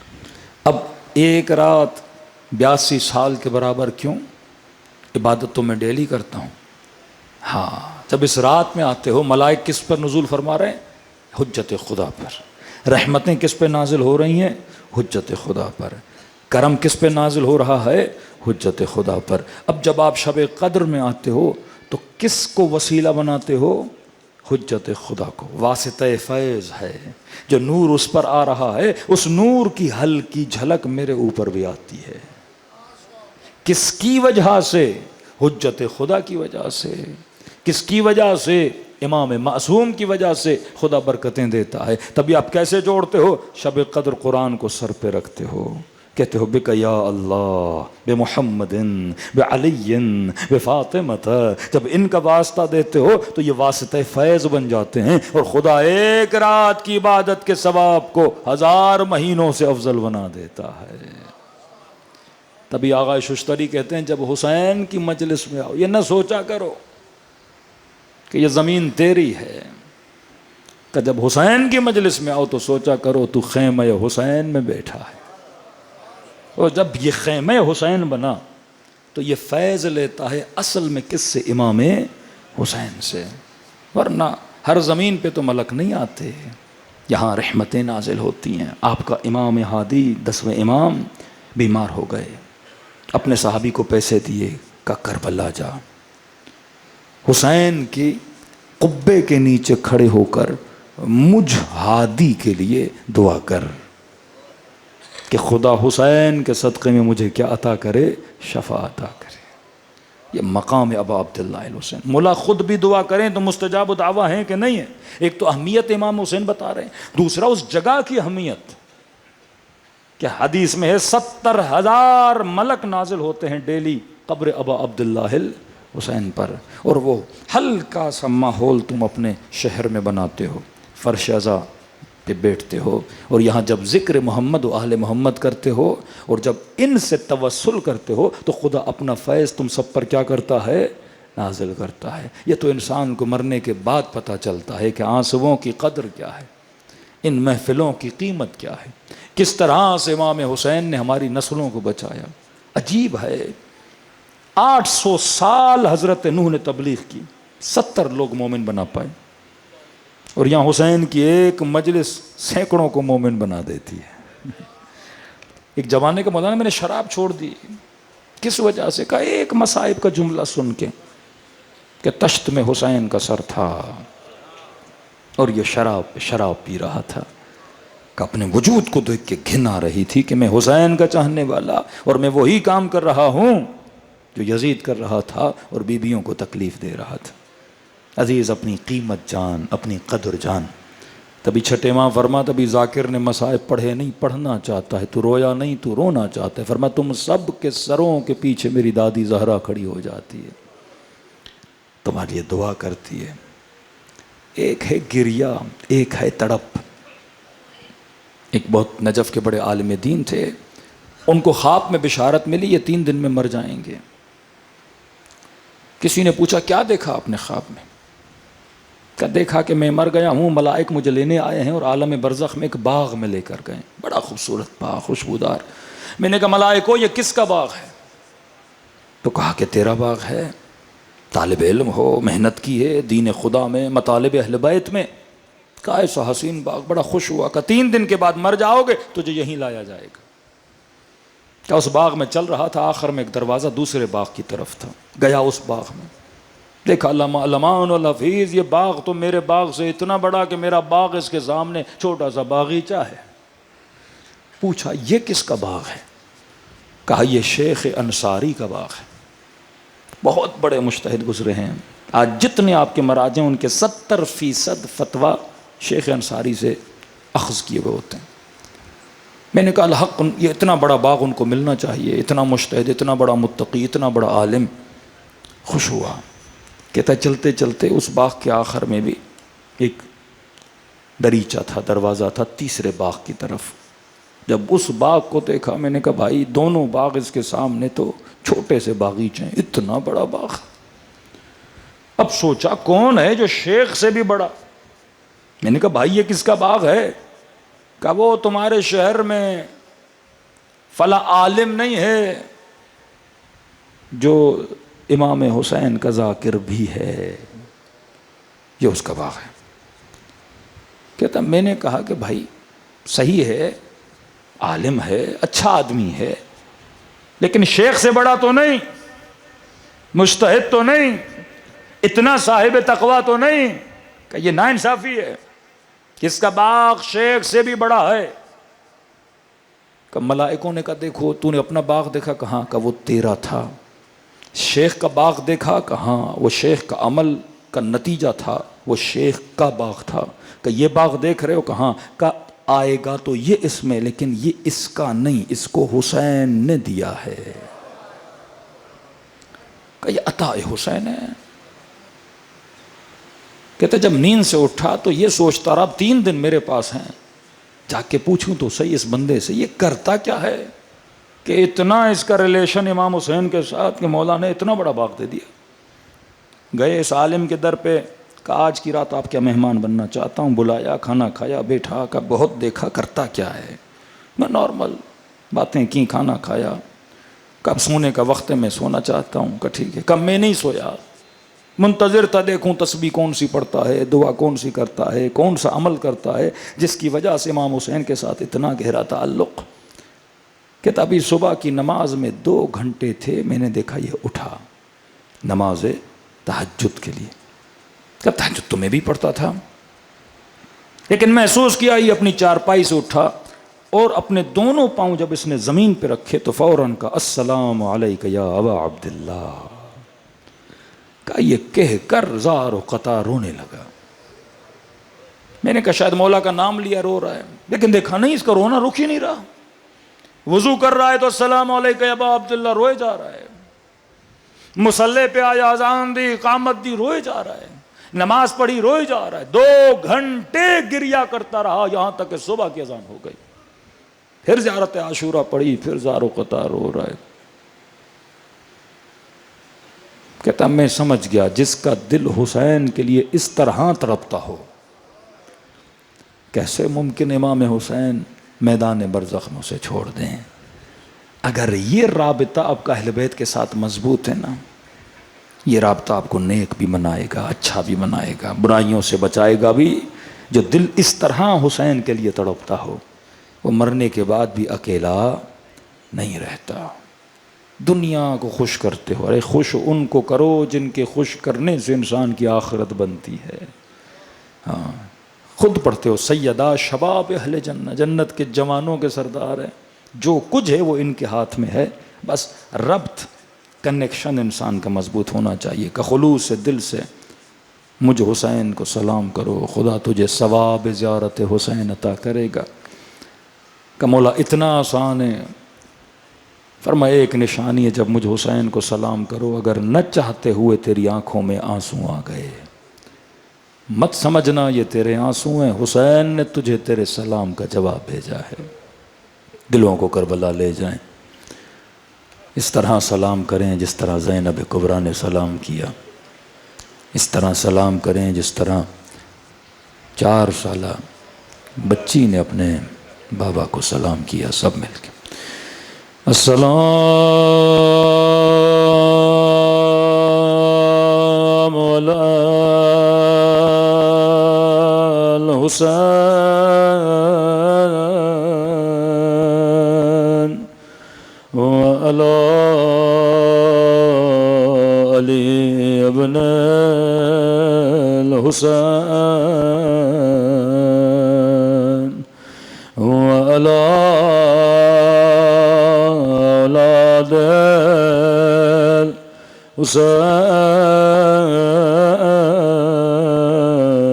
اب ایک رات 82 سال کے برابر کیوں؟ عبادت تو میں ڈیلی کرتا ہوں. ہاں جب اس رات میں آتے ہو ملائک کس پر نزول فرما رہے ہیں؟ حجت خدا پر. رحمتیں کس پہ نازل ہو رہی ہیں؟ حجت خدا پر. کرم کس پہ نازل ہو رہا ہے؟ حجت خدا پر. اب جب آپ شب قدر میں آتے ہو تو کس کو وسیلہ بناتے ہو؟ حجت خدا کو. واسطہ فیض ہے جو نور اس پر آ رہا ہے، اس نور کی ہلکی جھلک میرے اوپر بھی آتی ہے. کس کی وجہ سے؟ حجت خدا کی وجہ سے. کس کی وجہ سے؟ امام معصوم کی وجہ سے خدا برکتیں دیتا ہے. تبھی آپ کیسے جوڑتے ہو؟ شب قدر قرآن کو سر پہ رکھتے ہو، کہتے ہو بک یا اللہ بے محمد بے علی بے فاطمہ، جب ان کا واسطہ دیتے ہو تو یہ واسطہ فیض بن جاتے ہیں، اور خدا ایک رات کی عبادت کے ثواب کو 1000 مہینوں سے افضل بنا دیتا ہے۔ تبھی آغا ششتری کہتے ہیں جب حسین کی مجلس میں آؤ، یہ نہ سوچا کرو کہ یہ زمین تیری ہے، کہ جب حسین کی مجلس میں آؤ تو سوچا کرو تو خیمہ حسین میں بیٹھا ہے، اور جب یہ خیمہ حسین بنا تو یہ فیض لیتا ہے اصل میں کس سے؟ امام حسین سے، ورنہ ہر زمین پہ تو ملک نہیں آتے، یہاں رحمتیں نازل ہوتی ہیں۔ آپ کا امام ہادی 10ویں امام بیمار ہو گئے، اپنے صحابی کو پیسے دیے، کہ کربلا جا، حسین کی قبے کے نیچے کھڑے ہو کر مجھ ہادی کے لیے دعا کر کہ خدا حسین کے صدقے میں مجھے کیا عطا کرے؟ شفا عطا کرے۔ یہ مقام ابا عبداللہ الحسین۔ ملا خود بھی دعا کریں تو مستجاب دعویٰ ہیں کہ نہیں ہے؟ ایک تو اہمیت امام حسین بتا رہے ہیں، دوسرا اس جگہ کی اہمیت کہ حدیث میں ہے 70,000 ملک نازل ہوتے ہیں ڈیلی قبر ابا عبداللہ الحسین پر، اور وہ ہلکا سا ماحول تم اپنے شہر میں بناتے ہو، فرش ازا پہ بیٹھتے ہو، اور یہاں جب ذکر محمد و اہل محمد کرتے ہو اور جب ان سے توسل کرتے ہو تو خدا اپنا فیض تم سب پر کیا کرتا ہے؟ نازل کرتا ہے۔ یہ تو انسان کو مرنے کے بعد پتہ چلتا ہے کہ آنسوؤں کی قدر کیا ہے، ان محفلوں کی قیمت کیا ہے، کس طرح سے امام حسین نے ہماری نسلوں کو بچایا۔ عجیب ہے، 800 سال حضرت نوح نے تبلیغ کی، 70 لوگ مومن بنا پائے، اور یہاں حسین کی ایک مجلس سینکڑوں کو مومن بنا دیتی ہے۔ ایک زمانے کا مولانا، میں نے شراب چھوڑ دی، کس وجہ سے؟ کہا ایک مصائب کا جملہ سن کے کہ تشت میں حسین کا سر تھا اور یہ شراب پی رہا تھا، کہ اپنے وجود کو دیکھ کے گھن آ رہی تھی کہ میں حسین کا چاہنے والا، اور میں وہی کام کر رہا ہوں جو یزید کر رہا تھا اور بیویوں کو تکلیف دے رہا تھا۔ عزیز، اپنی قیمت جان، اپنی قدر جان۔ تبھی چھٹے ماں فرما، تبھی ذاکر نے مصائب پڑھے نہیں، پڑھنا چاہتا ہے، تو رویا نہیں تو رونا چاہتا ہے۔ فرما تم سب کے سروں کے پیچھے میری دادی زہرا کھڑی ہو جاتی ہے، تمہارے لیے دعا کرتی ہے۔ ایک ہے گریا، ایک ہے تڑپ۔ ایک بہت نجف کے بڑے عالم دین تھے، ان کو خواب میں بشارت ملی یہ 3 دن میں مر جائیں گے۔ کسی نے پوچھا کیا دیکھا آپ نے خواب میں؟ کہ دیکھا کہ میں مر گیا ہوں، ملائک مجھے لینے آئے ہیں اور عالم برزخ میں ایک باغ میں لے کر گئے، بڑا خوبصورت باغ، خوشبودار۔ میں نے کہا ملائکو یہ کس کا باغ ہے؟ تو کہا کہ تیرا باغ ہے، طالب علم ہو، محنت کی ہے دین خدا میں، مطالب اہل بیت میں۔ کہا ایسا حسین باغ، بڑا خوش ہوا۔ کہ 3 دن کے بعد مر جاؤ گے تجھے یہیں لایا جائے گا۔ کیا اس باغ میں چل رہا تھا، آخر میں ایک دروازہ دوسرے باغ کی طرف تھا، گیا اس باغ میں، دیکھا علمان والحفیظ، یہ باغ تو میرے باغ سے اتنا بڑا کہ میرا باغ اس کے سامنے چھوٹا سا باغیچہ ہے۔ پوچھا یہ کس کا باغ ہے؟ کہا یہ شیخ انصاری کا باغ ہے۔ بہت بڑے مجتہد گزرے ہیں، آج جتنے آپ کے مراجع ان کے 70% فتویٰ شیخ انصاری سے اخذ کیے ہوئے ہوتے ہیں۔ میں نے کہا الحق یہ اتنا بڑا باغ ان کو ملنا چاہیے، اتنا مجتہد، اتنا بڑا متقی، اتنا بڑا عالم۔ خوش ہوا۔ کہتا چلتے چلتے اس باغ کے آخر میں بھی ایک دریچہ تھا، دروازہ تھا تیسرے باغ کی طرف۔ جب اس باغ کو دیکھا میں نے کہا بھائی دونوں باغ اس کے سامنے تو چھوٹے سے باغیچے ہیں، اتنا بڑا باغ۔ اب سوچا کون ہے جو شیخ سے بھی بڑا؟ میں نے کہا بھائی یہ کس کا باغ ہے؟ کہ وہ تمہارے شہر میں فلاں عالم نہیں ہے جو امام حسین کا ذاکر بھی ہے، یہ اس کا باغ ہے۔ کہتا میں نے کہا کہ بھائی صحیح ہے، عالم ہے، اچھا آدمی ہے، لیکن شیخ سے بڑا تو نہیں، مجتہد تو نہیں، اتنا صاحب تقویٰ تو نہیں، کہ یہ ناانصافی ہے، کس کا باغ شیخ سے بھی بڑا ہے۔ کہ ملائکوں نے کہا دیکھو تو نے اپنا باغ دیکھا؟ کہاں؟ کہ وہ تیرا تھا۔ شیخ کا باغ دیکھا؟ کہاں؟ وہ شیخ کا عمل کا نتیجہ تھا، وہ شیخ کا باغ تھا۔ کہ یہ باغ دیکھ رہے ہو؟ کہاں؟ کہ آئے گا تو یہ اس میں، لیکن یہ اس کا نہیں، اس کو حسین نے دیا ہے، کہ یہ عطا حسین ہے۔ کہتے جب نیند سے اٹھا تو یہ سوچتا رہا اب 3 دن میرے پاس ہیں، جا کے پوچھوں تو صحیح اس بندے سے یہ کرتا کیا ہے کہ اتنا اس کا ریلیشن امام حسین کے ساتھ کہ مولا نے اتنا بڑا باغ دے دیا۔ گئے اس عالم کے در پہ، کہا آج کی رات آپ کیا مہمان بننا چاہتا ہوں، بلایا، کھانا کھایا، بیٹھا، کہ بہت دیکھا کرتا کیا ہے، میں نارمل باتیں کی، کھانا کھایا، کب سونے کا وقت ہے میں سونا چاہتا ہوں، کہ ٹھیک ہے، کب میں نہیں سویا، منتظر تھا دیکھوں تسبیح کون سی پڑھتا ہے، دعا کون سی کرتا ہے، کون سا عمل کرتا ہے جس کی وجہ سے امام حسین کے ساتھ اتنا گہرا تعلق۔ کہتا ابھی صبح کی نماز میں 2 گھنٹے تھے، میں نے دیکھا یہ اٹھا نماز تہجد کے لیے، کہ تہجد تو میں بھی پڑھتا تھا، لیکن محسوس کیا یہ اپنی چارپائی سے اٹھا اور اپنے دونوں پاؤں جب اس نے زمین پہ رکھے تو فوراً کہا السلام علیک یا ابا عبداللہ، کہ یہ کہہ کر زار و قطع رونے لگا۔ میں نے کہا شاید مولا کا نام لیا رو رہا ہے، لیکن دیکھا نہیں اس کا رونا رک ہی نہیں رہا، وضو کر رہا ہے تو السلام علیکم یا ابا عبداللہ روئے جا رہا ہے، مصلی پہ آیا اذان دی، اقامت دی، روئے جا رہا ہے، نماز پڑھی روئے جا رہا ہے، 2 گھنٹے گریا کرتا رہا یہاں تک کہ صبح کی اذان ہو گئی، پھر زیارت عاشورہ پڑھی، پھر زار و قطع رو رہا ہے۔ کہتا میں سمجھ گیا جس کا دل حسین کے لیے اس طرح تڑپتا ہو، کیسے ممکن امام حسین میدان برزخ میں اسے چھوڑ دیں۔ اگر یہ رابطہ آپ کا اہل بیت کے ساتھ مضبوط ہے نا، یہ رابطہ آپ کو نیک بھی بنائے گا، اچھا بھی بنائے گا، برائیوں سے بچائے گا بھی۔ جو دل اس طرح حسین کے لیے تڑپتا ہو وہ مرنے کے بعد بھی اکیلا نہیں رہتا۔ دنیا کو خوش کرتے ہو، ارے خوش ان کو کرو جن کے خوش کرنے سے انسان کی آخرت بنتی ہے۔ ہاں خود پڑھتے ہو سیدہ شباب اہل جنہ، جنت کے جوانوں کے سردار ہیں، جو کچھ ہے وہ ان کے ہاتھ میں ہے، بس ربط کنیکشن انسان کا مضبوط ہونا چاہیے کہ خلوص سے دل سے مجھ حسین کو سلام کرو، خدا تجھے ثواب زیارت حسین عطا کرے گا۔ کہ مولا اتنا آسان ہے، فرمایا ایک نشانی ہے جب مجھ حسین کو سلام کرو، اگر نہ چاہتے ہوئے تیری آنکھوں میں آنسو آ گئے، مت سمجھنا یہ تیرے آنسو ہیں، حسین نے تجھے تیرے سلام کا جواب بھیجا ہے۔ دلوں کو کربلا لے جائیں، اس طرح سلام کریں جس طرح زینب کبریٰ نے سلام کیا، اس طرح سلام کریں جس طرح 4 سالہ بچی نے اپنے بابا کو سلام کیا، سب مل کے السلام علی الحسین وعلی علی ابن الحسین وعلی اولاد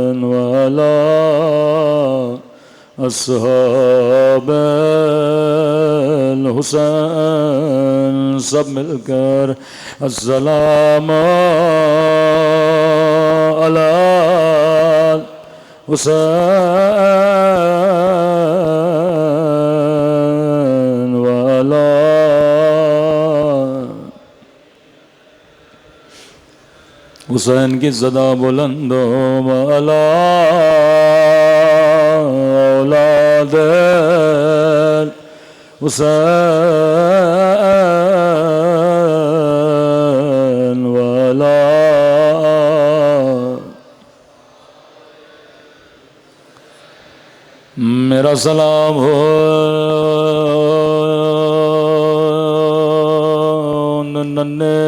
الحسین وعلی اصحاب الحسین، سب مل کر السلام علی حسین وعلی حسین کی صدا بلند ہو، وعلی اولاد حسین وعلی میرا سلام ہو ننھے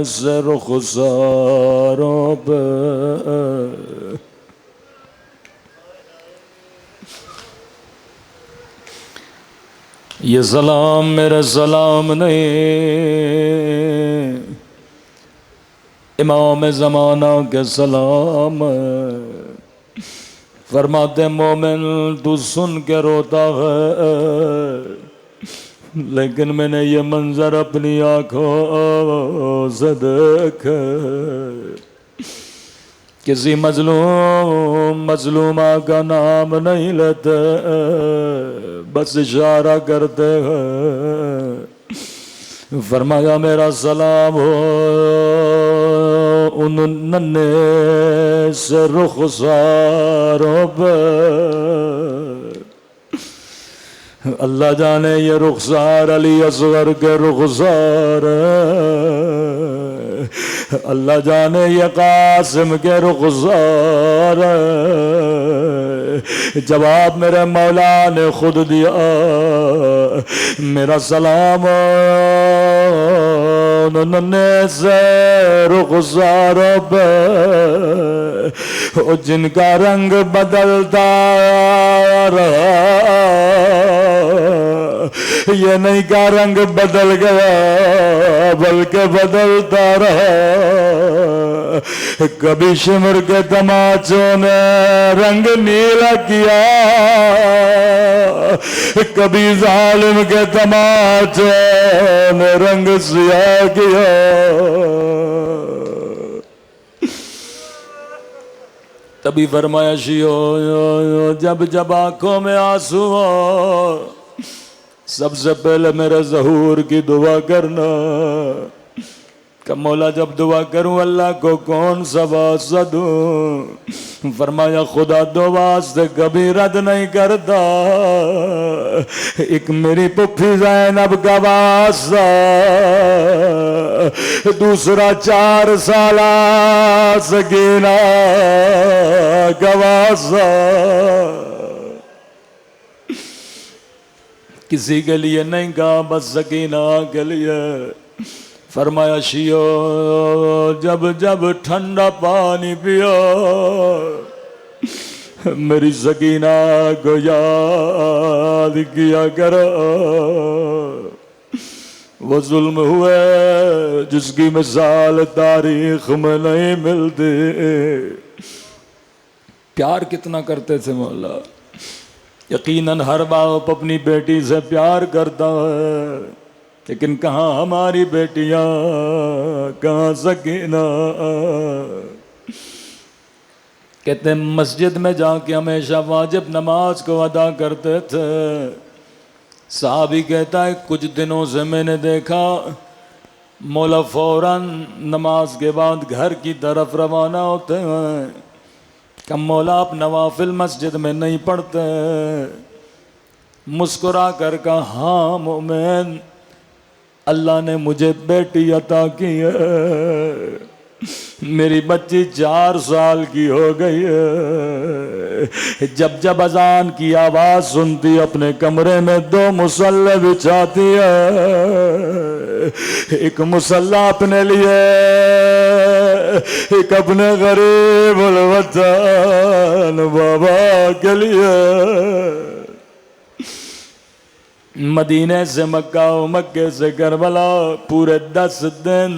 سے رخساروں پہ، یہ سلام میرا سلام نہیں، امام زمانہ کے سلام ہے۔ فرماتے مومن تو سن کے روتا ہے، لیکن میں نے یہ منظر اپنی آنکھوں سے دیکھا، کسی مظلومہ کا نام نہیں لیتے، بس اشارہ کرتے ہیں۔ فرمایا میرا سلام ہو ان ننھے سے رخساروں پہ، اللہ جانے یہ رخسار علی اصغر کے رخسار ہے، اللہ جانے یہ قاسم کے رخسار ہے، جواب میرے مولا نے خود دیا، میرا سلام ننھے سے رخساروں پہ جن کا رنگ بدلتا رہا، یہ نہیں کا رنگ بدل گیا بلکہ بدلتا رہا، کبھی شمر کے تماچوں نے رنگ نیلا کیا، کبھی ظالم کے تماچوں نے رنگ سیاہ کیا، تبھی فرمایا شیو جب جب آنکھوں میں آنسو ہو سب سے پہلے میرے ظہور کی دعا کرنا، کہ مولا جب دعا کروں اللہ کو کون سا واسطہ دوں؟ فرمایا خدا دو واسطے کبھی رد نہیں کرتا، ایک میری پپھی زینب کا واسطہ، دوسرا 4 سالہ سکینہ کا واسطہ، کسی کے لیے نہیں کہا بس سکینہ کے لیے۔ فرمایا شیو جب جب ٹھنڈا پانی پیو میری سکینہ کو یاد کیا کرو، وہ ظلم ہوئے جس کی مثال تاریخ میں نہیں ملتی۔ پیار کتنا کرتے تھے مولا، یقیناً ہر باپ اپنی بیٹی سے پیار کرتا ہے، لیکن کہاں ہماری بیٹیاں، کہاں سکینہ؟ کہتے ہیں مسجد میں جا کے ہمیشہ واجب نماز کو ادا کرتے تھے، صحابی کہتا ہے کچھ دنوں سے میں نے دیکھا مولا فوراً نماز کے بعد گھر کی طرف روانہ ہوتے ہیں، کہ مولا آپ نوافل مسجد میں نہیں پڑھتے؟ مسکرا کر کہا ہاں مومن، اللہ نے مجھے بیٹی عطا کی ہے، میری بچی 4 سال کی ہو گئی ہے، جب جب اذان کی آواز سنتی اپنے کمرے میں 2 مصلے بچھاتی ہے، ایک مصلی اپنے لیے، ایک اپنے غریب الوطن بابا کے لیے۔ مدینے سے مکہ و مکے سے کربلا پورے 10 دن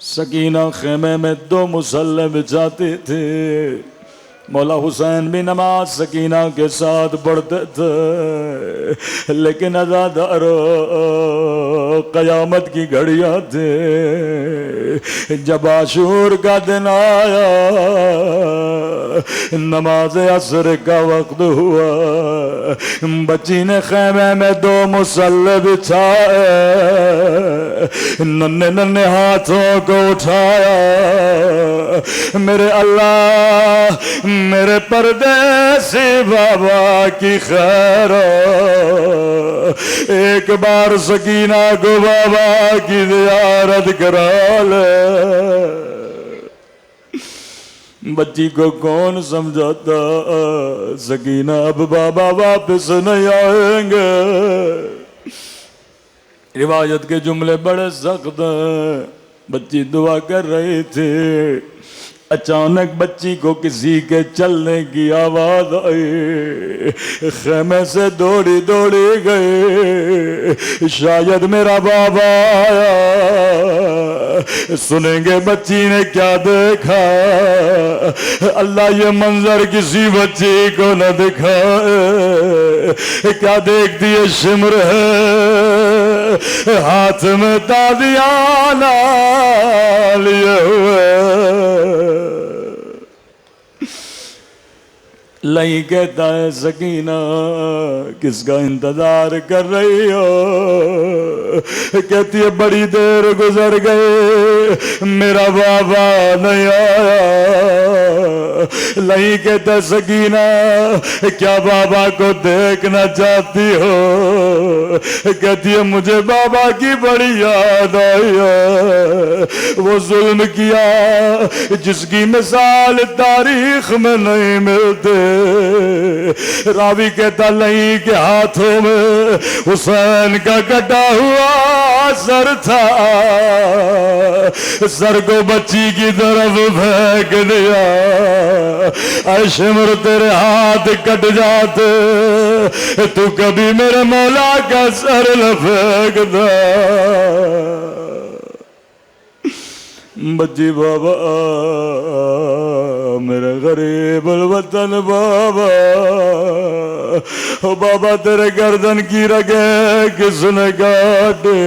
سکینہ خیمے میں 2 مصلے بچھاتی تھی، مولا حسین بھی نماز سکینہ کے ساتھ پڑھتے تھے، لیکن عزادارو قیامت کی گھڑیاں تھے، جب عاشور کا دن آیا نماز عصر کا وقت ہوا، بچی نے خیمے میں 2 مصلے بچھائے، ننھے ننھے ہاتھوں کو اٹھایا، میرے اللہ میرے پردیسی بابا کی خیر، ایک بار سکینہ کو بابا کی زیارت کرا لے۔ بچی کو کون سمجھاتا سکینہ اب بابا واپس نہیں آئیں گے؟ روایت کے جملے بڑے سخت ہیں، بچی دعا کر رہی تھی اچانک بچی کو کسی کے چلنے کی آواز آئی، خیمے سے دوڑی دوڑی گئے، شاید میرا بابا آیا، سنیں گے بچی نے کیا دیکھا۔ اللہ یہ منظر کسی بچی کو نہ دکھائے، کیا دیکھتی ہے؟ شمر ہے، ہاتھ میں تازیانہ لیے ہوئے، لئی کہتا ہے سکینہ کس کا انتظار کر رہی ہو؟ کہتی ہے بڑی دیر گزر گئے میرا بابا نہیں آیا۔ لئی کہتا ہے سکینہ کیا بابا کو دیکھنا چاہتی ہو؟ کہتی ہے مجھے بابا کی بڑی یاد آئی ہے، وہ ظلم کیا جس کی مثال تاریخ میں نہیں ملتے۔ راوی کہتا نہیں کہ ہاتھوں میں حسین کا کٹا ہوا سر تھا، سر کو بچی کی طرف پھینک دیا۔ اے شمر تیرے ہاتھ کٹ جاتے تو کبھی میرے مولا کا سر نہ پھینکتا۔ بچی بابا میرے غریب الوطن بابا، او بابا تیرے گردن کی رگیں کس نے کاٹے؟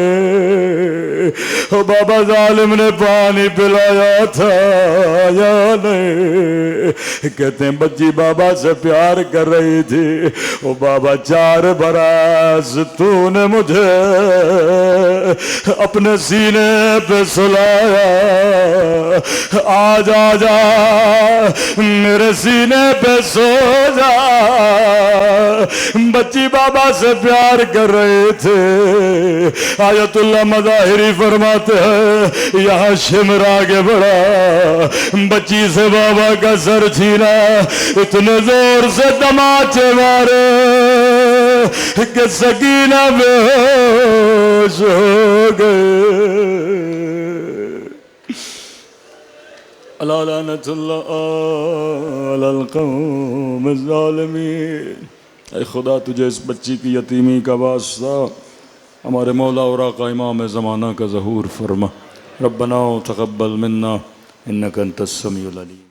او بابا ظالم نے پانی پلایا تھا یا نہیں؟ کہتے ہیں بچی بابا سے پیار کر رہی تھی۔ او بابا 4 برس تو نے مجھے اپنے سینے پہ سلایا، آج آ جا میرے سینے پہ سو جا۔ بچی بابا سے پیار کر رہے تھے۔ آیت اللہ مظاہری فرماتے ہیں یہاں شمر آگے بڑھا، بچی سے بابا کا سر چھینا، اتنے زور سے تماچے مارے کہ سکینہ بے ہوش ہو گئے۔ الا لعنت اللہ علی القوم الظالمین۔ اے خدا تجھے اس بچی کی یتیمی کا واسطہ ہمارے مولا اور آقا امام زمانہ کا ظہور فرما۔ ربنا تقبل منا انک انت السمیع العلیم۔